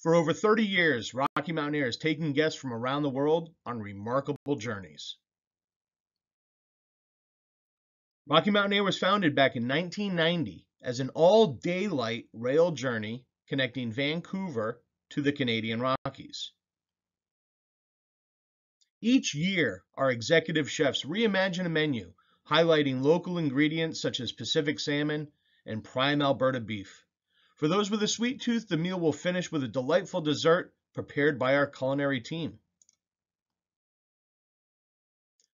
For over 30 years, Rocky Mountaineer has taken guests from around the world on remarkable journeys. Rocky Mountaineer was founded back in 1990 as an all-daylight rail journey connecting Vancouver to the Canadian Rockies. Each year, our executive chefs reimagine a menu highlighting local ingredients such as Pacific salmon and prime Alberta beef. For those with a sweet tooth, the meal will finish with a delightful dessert prepared by our culinary team.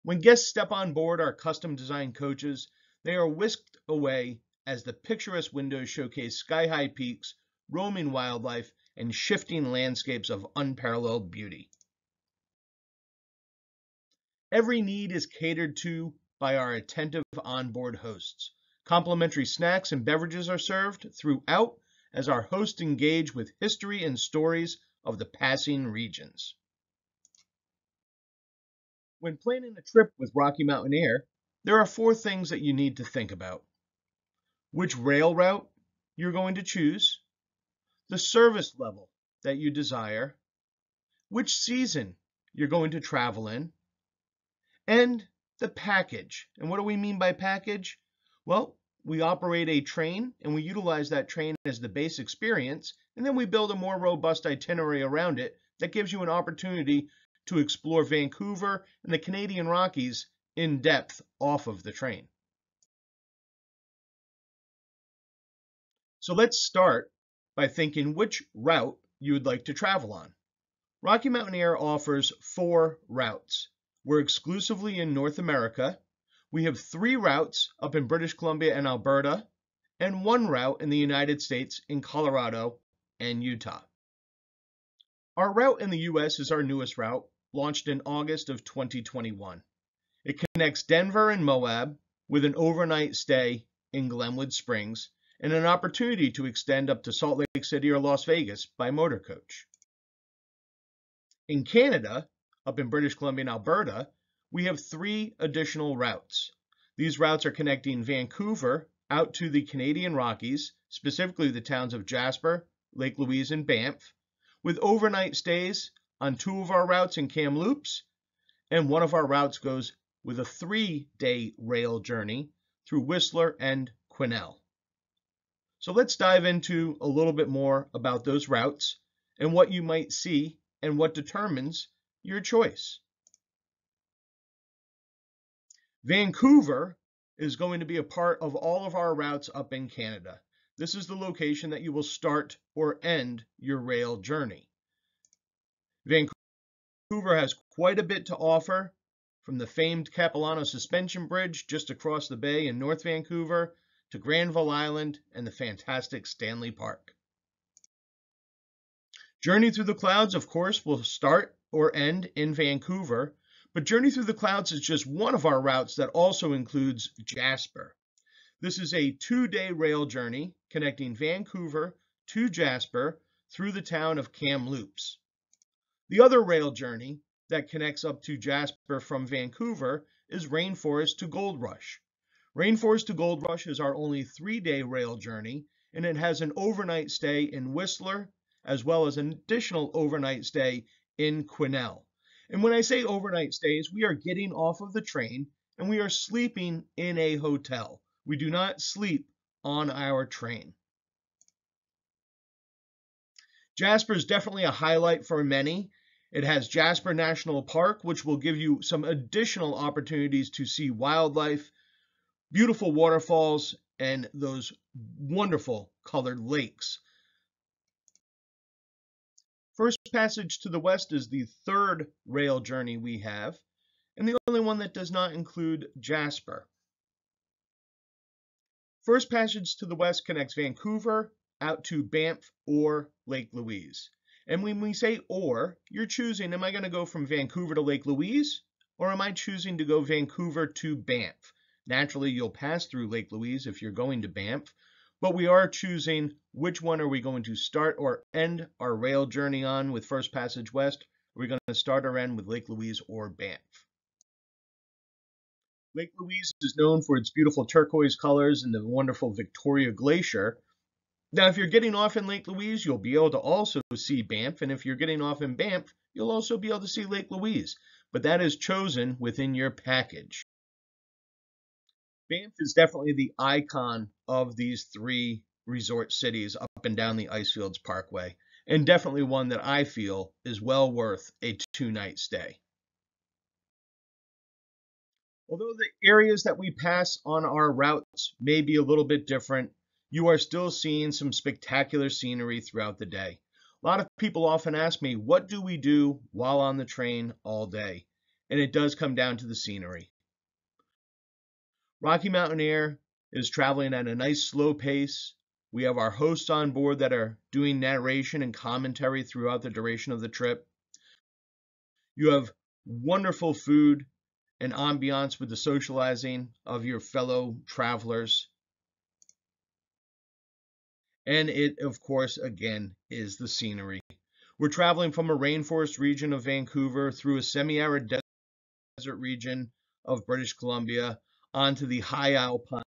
When guests step on board our custom-designed coaches, they are whisked away as the picturesque windows showcase sky-high peaks, roaming wildlife, and shifting landscapes of unparalleled beauty. Every need is catered to by our attentive onboard hosts. Complimentary snacks and beverages are served throughout as our hosts engage with history and stories of the passing regions. When planning a trip with Rocky Mountaineer, there are 4 things that you need to think about. Which rail route you're going to choose, the service level that you desire, which season you're going to travel in, and the package. And what do we mean by package? Well, we operate a train and we utilize that train as the base experience, and then we build a more robust itinerary around it that gives you an opportunity to explore Vancouver and the Canadian Rockies in depth off of the train. So let's start by thinking which route you would like to travel on. Rocky Mountaineer offers 4 routes. We're exclusively in North America. We have 3 routes up in British Columbia and Alberta, and 1 route in the United States in Colorado and Utah. Our route in the US is our newest route, launched in August of 2021. It connects Denver and Moab with an overnight stay in Glenwood Springs and an opportunity to extend up to Salt Lake City or Las Vegas by motor coach. In Canada, up in British Columbia and Alberta, we have 3 additional routes. These routes are connecting Vancouver out to the Canadian Rockies, specifically the towns of Jasper, Lake Louise, and Banff, with overnight stays on 2 of our routes in Kamloops, and 1 of our routes goes with a 3-day rail journey through Whistler and Quesnel. So let's dive into a little bit more about those routes and what you might see and what determines your choice. Vancouver is going to be a part of all of our routes up in Canada. This is the location that you will start or end your rail journey. Vancouver has quite a bit to offer, from the famed Capilano Suspension Bridge just across the bay in North Vancouver to Granville Island and the fantastic Stanley Park. Journey Through the Clouds, of course, will start or end in Vancouver, but Journey Through the Clouds is just one of our routes that also includes Jasper. This is a 2-day rail journey connecting Vancouver to Jasper through the town of Kamloops. The other rail journey that connects up to Jasper from Vancouver is Rainforest to Gold Rush. Rainforest to Gold Rush is our only 3-day rail journey, and it has an overnight stay in Whistler, as well as an additional overnight stay in Quesnel. And when I say overnight stays, we are getting off of the train and we are sleeping in a hotel. We do not sleep on our train. Jasper is definitely a highlight for many. It has Jasper National Park, which will give you some additional opportunities to see wildlife, beautiful waterfalls, and those wonderful colored lakes. First Passage to the West is the 3rd rail journey we have, and the only one that does not include Jasper. First Passage to the West connects Vancouver out to Banff or Lake Louise. And when we say or, you're choosing, am I going to go from Vancouver to Lake Louise, or am I choosing to go Vancouver to Banff? Naturally, you'll pass through Lake Louise if you're going to Banff, but we are choosing which one are we going to start or end our rail journey on with First Passage West. Are we going to start or end with Lake Louise or Banff? Lake Louise is known for its beautiful turquoise colors and the wonderful Victoria Glacier, Now, if you're getting off in Lake Louise, you'll be able to also see Banff, and if you're getting off in Banff, you'll also be able to see Lake Louise, but that is chosen within your package. Banff is definitely the icon of these three resort cities up and down the Icefields Parkway, and definitely one that I feel is well worth a 2-night stay. Although the areas that we pass on our routes may be a little bit different, you are still seeing some spectacular scenery throughout the day. A lot of people often ask me, what do we do while on the train all day? And it does come down to the scenery. Rocky Mountaineer is traveling at a nice slow pace. We have our hosts on board that are doing narration and commentary throughout the duration of the trip. You have wonderful food and ambiance with the socializing of your fellow travelers. And it, of course, again, is the scenery. We're traveling from a rainforest region of Vancouver through a semi-arid desert region of British Columbia onto the high alpine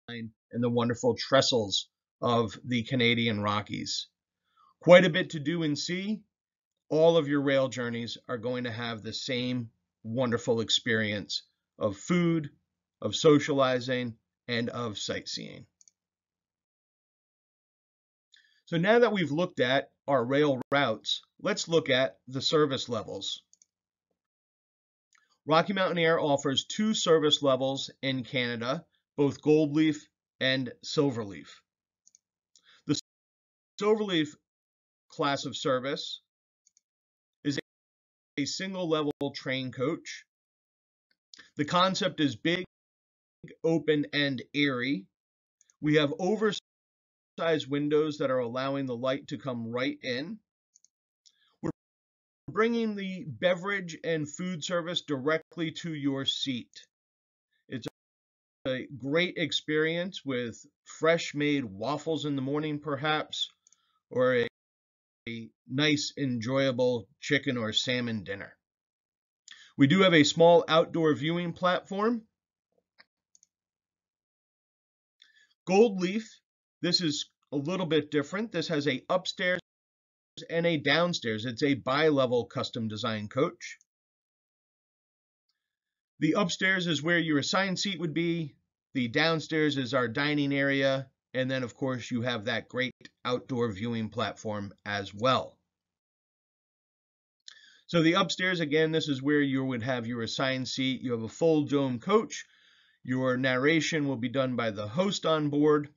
and the wonderful trestles of the Canadian Rockies. Quite a bit to do and see. All of your rail journeys are going to have the same wonderful experience of food, of socializing, and of sightseeing. So now that we've looked at our rail routes, let's look at the service levels. Rocky Mountaineer offers 2 service levels in Canada, both Gold Leaf and Silver Leaf. The Silver Leaf class of service is a single level train coach. The concept is big, open, and airy. We have oversized windows that are allowing the light to come right in. We're bringing the beverage and food service directly to your seat. It's a great experience with fresh made waffles in the morning, perhaps, or a nice, enjoyable chicken or salmon dinner. We do have a small outdoor viewing platform. Gold Leaf, this is a little bit different. This has a upstairs and a downstairs. It's a bi-level custom design coach. The upstairs is where your assigned seat would be. The downstairs is our dining area. And then, of course, you have that great outdoor viewing platform as well. So the upstairs, again, this is where you would have your assigned seat. You have a full dome coach. Your narration will be done by the host on board.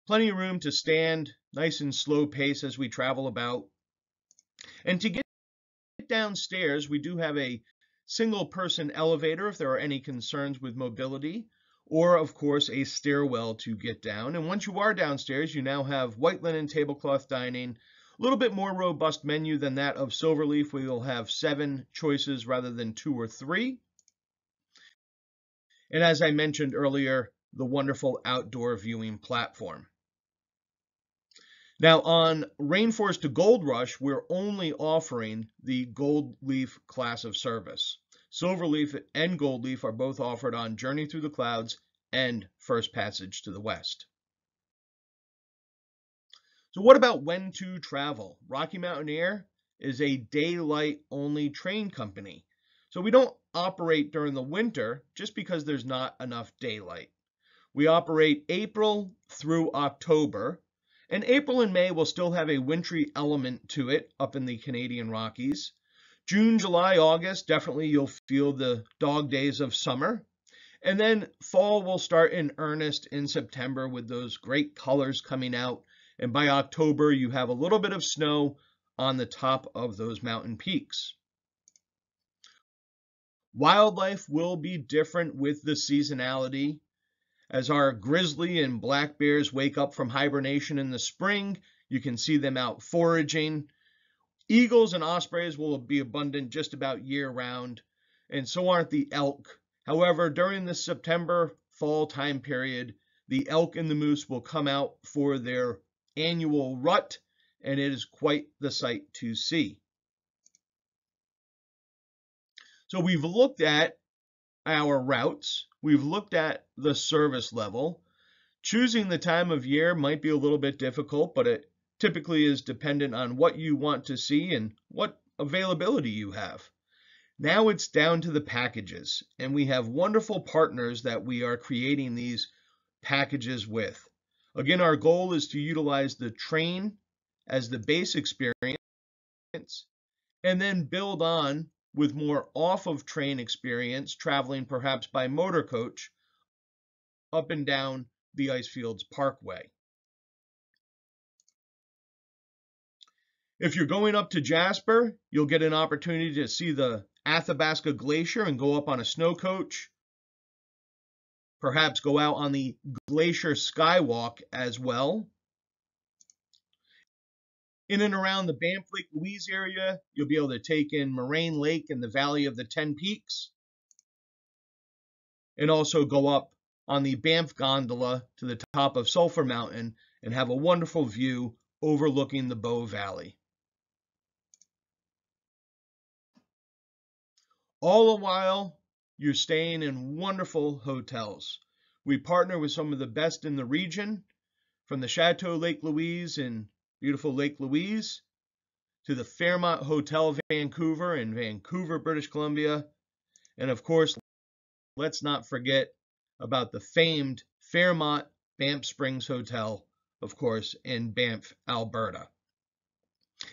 Plenty of room to stand, nice and slow pace as we travel about. And to get downstairs, we do have a single person elevator if there are any concerns with mobility, or of course a stairwell to get down. And once you are downstairs, you now have white linen tablecloth dining, a little bit more robust menu than that of Silverleaf, where you'll have 7 choices rather than 2 or 3. And as I mentioned earlier, the wonderful outdoor viewing platform. Now on Rainforest to Gold Rush, we're only offering the Gold Leaf class of service. Silver Leaf and Gold Leaf are both offered on Journey Through the Clouds and First Passage to the West. So what about when to travel? Rocky Mountaineer is a daylight only train company. So we don't operate during the winter just because there's not enough daylight. We operate April through October. And April and May will still have a wintry element to it up in the Canadian Rockies. June, July, August, definitely you'll feel the dog days of summer. And then fall will start in earnest in September with those great colors coming out. And by October, you have a little bit of snow on the top of those mountain peaks. Wildlife will be different with the seasonality. As our grizzly and black bears wake up from hibernation in the spring, you can see them out foraging. Eagles and ospreys will be abundant just about year-round, and so aren't the elk. However, during the September fall time period, the elk and the moose will come out for their annual rut, and it is quite the sight to see. So we've looked at our routes, we've looked at the service level. Choosing the time of year might be a little bit difficult, but it typically is dependent on what you want to see and what availability you have. Now it's down to the packages, and we have wonderful partners that we are creating these packages with. Again, our goal is to utilize the train as the base experience and then build on with more off of train experience, traveling perhaps by motor coach up and down the Icefields Parkway. If you're going up to Jasper, you'll get an opportunity to see the Athabasca Glacier and go up on a snow coach. Perhaps go out on the Glacier Skywalk as well. In and around the Banff Lake Louise area, you'll be able to take in Moraine Lake and the Valley of the Ten Peaks, and also go up on the Banff gondola to the top of Sulphur Mountain and have a wonderful view overlooking the Bow Valley. All the while, you're staying in wonderful hotels. We partner with some of the best in the region, from the Chateau Lake Louise in beautiful Lake Louise to the Fairmont Hotel Vancouver in Vancouver, British Columbia. And of course, let's not forget about the famed Fairmont Banff Springs Hotel, of course, in Banff, Alberta.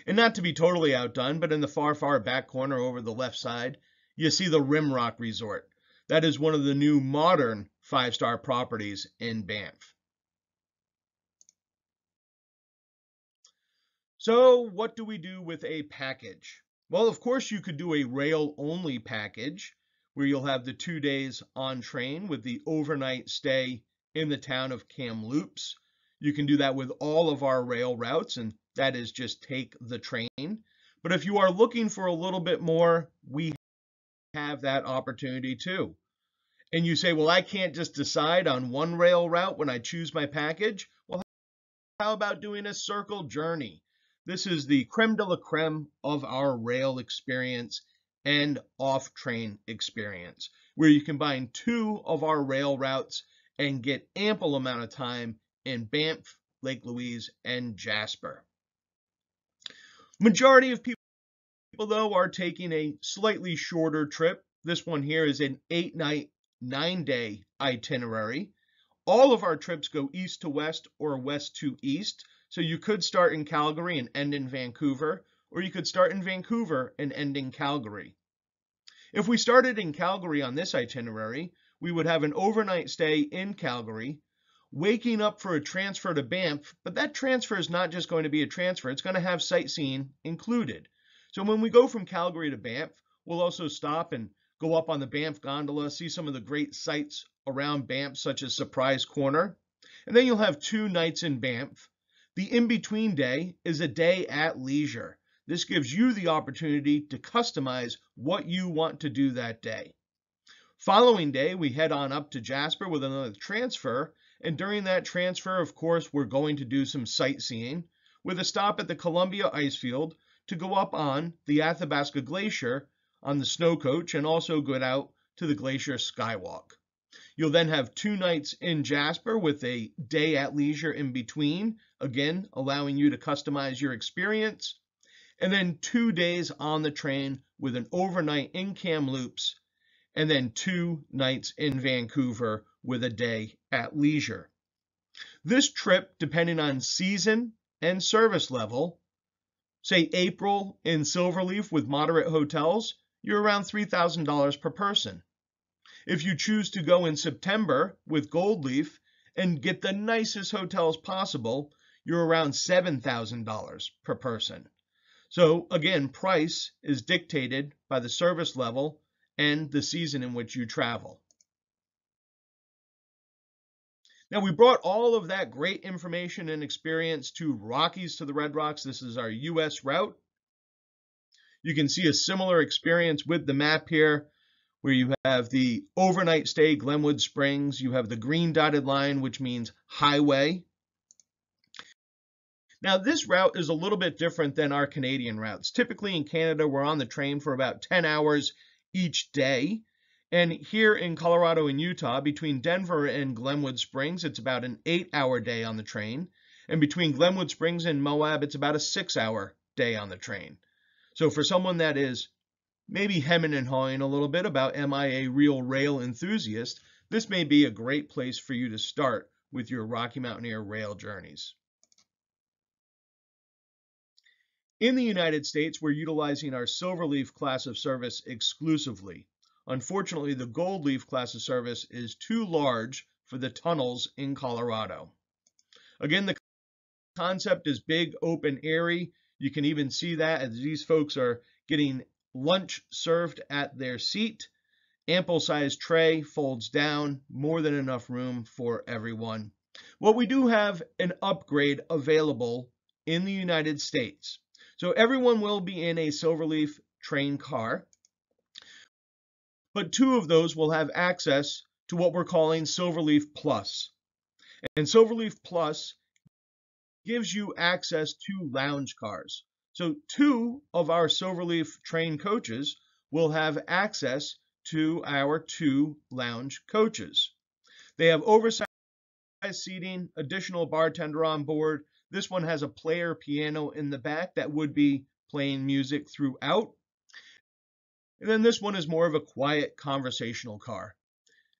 And not to be totally outdone, but in the far, far back corner over the left side, you see the Rimrock Resort. That is one of the new modern five-star properties in Banff. So what do we do with a package? Well, of course, you could do a rail-only package where you'll have the 2 days on train with the overnight stay in the town of Kamloops. You can do that with all of our rail routes, and that is just take the train. But if you are looking for a little bit more, we have that opportunity too. And you say, well, I can't just decide on one rail route when I choose my package. Well, how about doing a circle journey? This is the creme de la creme of our rail experience and off-train experience, where you combine 2 of our rail routes and get ample amount of time in Banff, Lake Louise, and Jasper. Majority of people, though, are taking a slightly shorter trip. This one here is an 8-night, 9-day itinerary. All of our trips go east to west or west to east. So you could start in Calgary and end in Vancouver, or you could start in Vancouver and end in Calgary. If we started in Calgary on this itinerary, we would have an overnight stay in Calgary, waking up for a transfer to Banff, but that transfer is not just going to be a transfer, it's going to have sightseeing included. So when we go from Calgary to Banff, we'll also stop and go up on the Banff gondola, see some of the great sights around Banff, such as Surprise Corner, and then you'll have 2 nights in Banff. The in-between day is a day at leisure. This gives you the opportunity to customize what you want to do that day. Following day, we head on up to Jasper with another transfer, and during that transfer, of course, we're going to do some sightseeing with a stop at the Columbia Icefield to go up on the Athabasca Glacier on the snow coach and also go out to the Glacier Skywalk. You'll then have 2 nights in Jasper with a day at leisure in between, again, allowing you to customize your experience, and then 2 days on the train with an overnight in Kamloops, and then 2 nights in Vancouver with a day at leisure. This trip, depending on season and service level, say April in Silverleaf with moderate hotels, you're around $3,000 per person. If you choose to go in September with Goldleaf and get the nicest hotels possible, you're around $7,000 per person. So again, price is dictated by the service level and the season in which you travel. Now, we brought all of that great information and experience to Rockies to the Red Rocks. This is our US route. You can see a similar experience with the map here, where you have the overnight stay, Glenwood Springs. You have the green dotted line, which means highway. Now, this route is a little bit different than our Canadian routes. Typically in Canada, we're on the train for about 10 hours each day. And here in Colorado and Utah, between Denver and Glenwood Springs, it's about an 8-hour day on the train. And between Glenwood Springs and Moab, it's about a 6-hour day on the train. So for someone that is maybe hemming and hawing a little bit about, am I a real rail enthusiast, this may be a great place for you to start with your Rocky Mountaineer rail journeys. In the United States, we're utilizing our Silverleaf class of service exclusively. Unfortunately, the Gold Leaf class of service is too large for the tunnels in Colorado. Again, the concept is big, open, airy. You can even see that as these folks are getting lunch served at their seat. Ample sized tray, folds down, more than enough room for everyone. Well, we do have an upgrade available in the United States. So everyone will be in a Silverleaf train car, but 2 of those will have access to what we're calling Silverleaf Plus. And Silverleaf Plus gives you access to lounge cars. So 2 of our Silverleaf train coaches will have access to our 2 lounge coaches. They have oversized seating, additional bartender on board. This one has a player piano in the back that would be playing music throughout. And then this one is more of a quiet conversational car.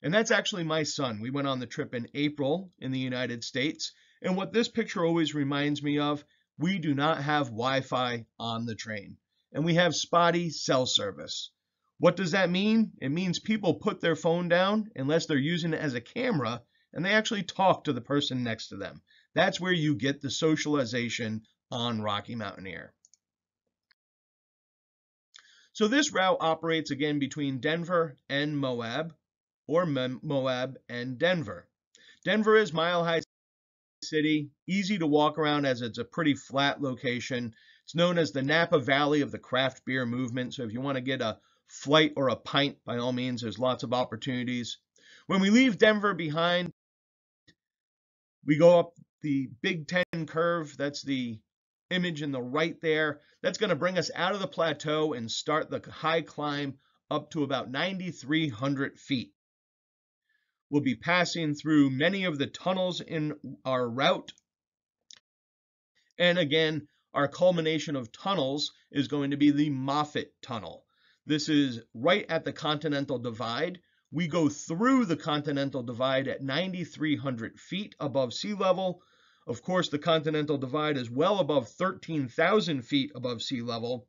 And that's actually my son. We went on the trip in April in the United States. And what this picture always reminds me of, we do not have Wi-Fi on the train. And we have spotty cell service. What does that mean? It means people put their phone down unless they're using it as a camera, and they actually talk to the person next to them. That's where you get the socialization on Rocky Mountaineer. So this route operates again between Denver and Moab, or Moab and Denver. Denver is Mile High City, easy to walk around as it's a pretty flat location. It's known as the Napa Valley of the craft beer movement. So if you want to get a flight or a pint, by all means, there's lots of opportunities. When we leave Denver behind, we go up the Big Ten curve. That's the image in the right there. That's going to bring us out of the plateau and start the high climb up to about 9,300 feet. We'll be passing through many of the tunnels in our route. And again, our culmination of tunnels is going to be the Moffett Tunnel. This is right at the Continental Divide. We go through the Continental Divide at 9,300 feet above sea level. Of course, the Continental Divide is well above 13,000 feet above sea level.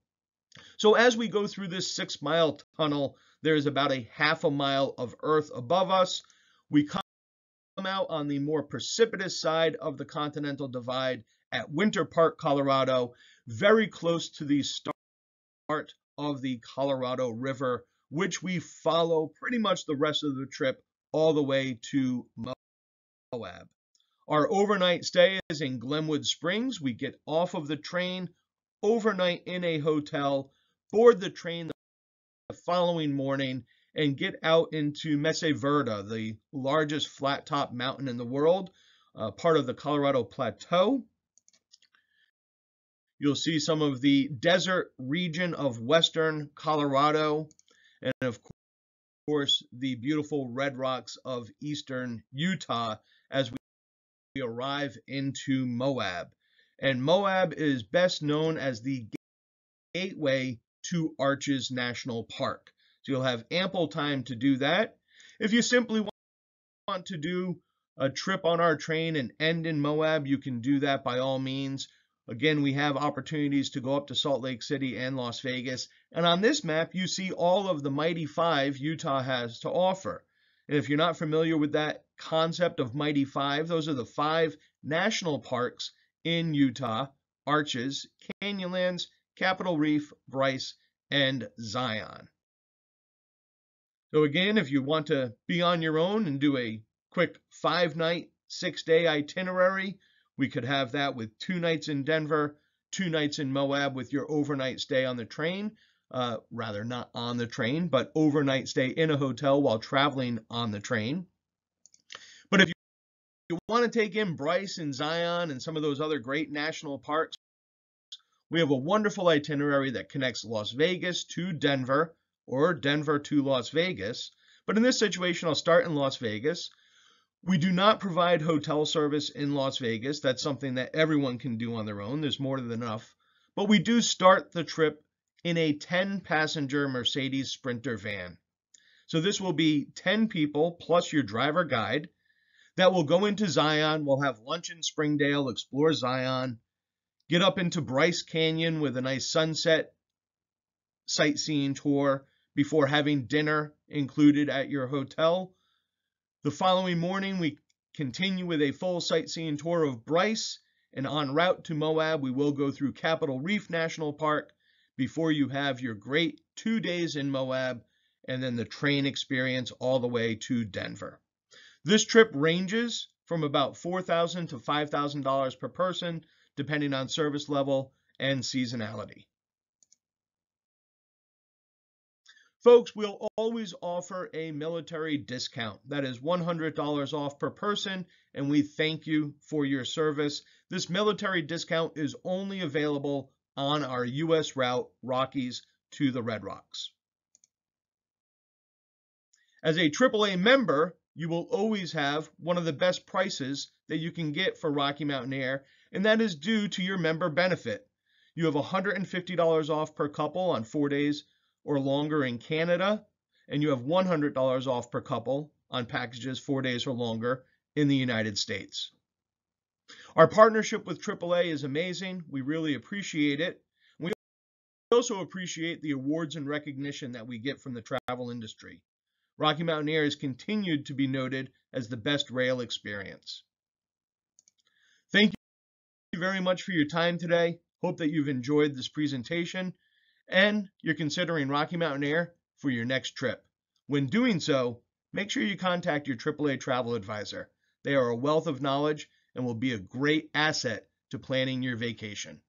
So as we go through this 6-mile tunnel, there's about a half a mile of earth above us. We come out on the more precipitous side of the Continental Divide at Winter Park, Colorado, very close to the start of the Colorado River, which we follow pretty much the rest of the trip all the way to Moab. Our overnight stay is in Glenwood Springs. We get off of the train, overnight in a hotel, board the train the following morning, and get out into Mesa Verde, the largest flat-top mountain in the world, part of the Colorado Plateau. You'll see some of the desert region of western Colorado, and of course, the beautiful red rocks of eastern Utah as we arrive into Moab. And Moab is best known as the gateway to Arches National Park. So you'll have ample time to do that. If you simply want to do a trip on our train and end in Moab, you can do that by all means. Again, we have opportunities to go up to Salt Lake City and Las Vegas. And on this map, you see all of the Mighty 5 Utah has to offer. And if you're not familiar with that concept of Mighty 5, those are the 5 national parks in Utah: Arches, Canyonlands, Capitol Reef, Bryce, and Zion. So again, if you want to be on your own and do a quick 5-night, 6-day itinerary, we could have that with 2 nights in Denver, 2 nights in Moab with your overnight stay on the train. Rather not on the train, but overnight stay in a hotel while traveling on the train. But if you want to take in Bryce and Zion and some of those other great national parks, we have a wonderful itinerary that connects Las Vegas to Denver or Denver to Las Vegas. But in this situation, I'll start in Las Vegas. We do not provide hotel service in Las Vegas. That's something that everyone can do on their own. There's more than enough. But we do start the trip in a 10-passenger Mercedes Sprinter van. So this will be 10 people plus your driver guide that will go into Zion. We'll have lunch in Springdale, explore Zion, get up into Bryce Canyon with a nice sunset sightseeing tour before having dinner included at your hotel. The following morning, we continue with a full sightseeing tour of Bryce, and en route to Moab, we will go through Capitol Reef National Park before you have your great 2 days in Moab, and then the train experience all the way to Denver. This trip ranges from about $4,000 to $5,000 per person, depending on service level and seasonality. Folks, we'll always offer a military discount. That is $100 off per person, and we thank you for your service. This military discount is only available on our U.S. route, Rockies to the Red Rocks. As a AAA member, you will always have one of the best prices that you can get for Rocky Mountaineer, and that is due to your member benefit. You have $150 off per couple on 4 days or longer in Canada, and you have $100 off per couple on packages 4 days or longer in the United States. Our partnership with AAA is amazing. We really appreciate it. We also appreciate the awards and recognition that we get from the travel industry. Rocky Mountaineer has continued to be noted as the best rail experience. Thank you very much for your time today. Hope that you've enjoyed this presentation and you're considering Rocky Mountaineer for your next trip. When doing so, make sure you contact your AAA travel advisor. They are a wealth of knowledge and will be a great asset to planning your vacation.